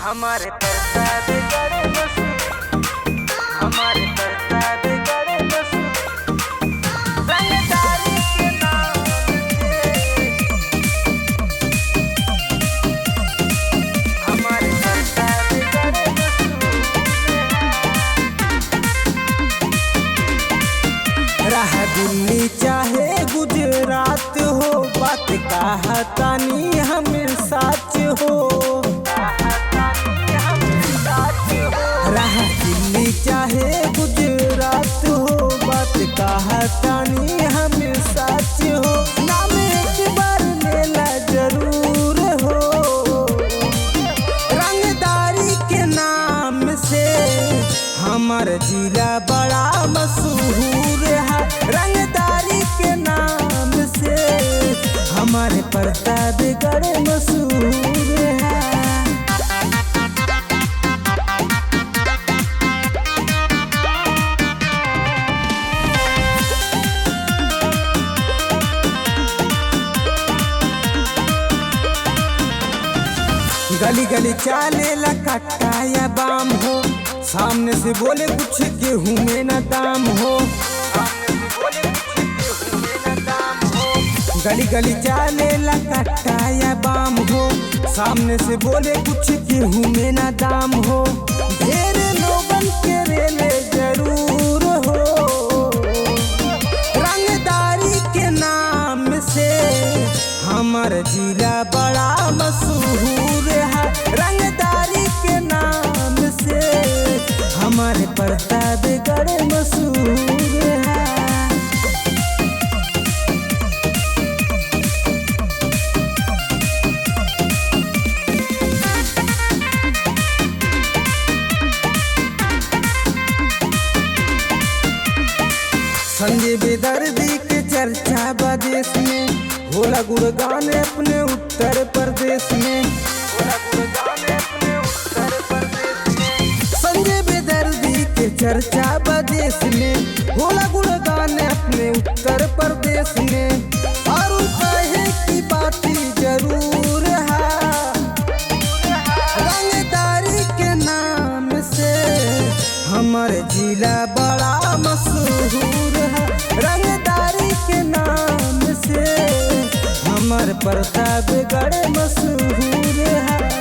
हमारे प्रसाद करे बसु हमारे प्रसाद करे बसु रंगदारी के नाम से हमारे प्रसाद करे बसु। रह दिल्ली चाहे गुजरात हो, बात कहतानी हमें सच हो। रह दिल्ली चाहे गुजरात हो, बात कहतानी हमें सच हो। नाम एक बार लेला जरूर हो, रंगदारी के नाम से हमार जिला बड़ा मशहूर है। रंगदारी के नाम से हमारे प्रतापगढ़ मशहूर है। गली गली चाले ला कट्टा या बाम हो, सामने से बोले कुछ गेहूं में न दाम हो। गली गली चाले ला कट्टा या बाम हो, सामने से बोले कुछ गेहूं में न दाम हो। ढेर लोगन के रेले जरूर हो, रंगदारी के नाम से हमार जिला बड़ा मशहूर है। रंगदारी के नाम से हमारे प्रतापगढ़ मशहूर है। संजय बेदर्दी के चर्चा बदेश में होला गुणगान अपने उत्तर प्रदेश में। संजय बेदर्दी के चर्चा बदेश में होला गुणगान अपने उत्तर प्रदेश में। और कहे की बात जरूर है, रंगदारी के नाम से हमारे जिला बड़ा मशहूर है। रंगदारी के नाम से हमारे प्रतापगढ़ मशहूर है।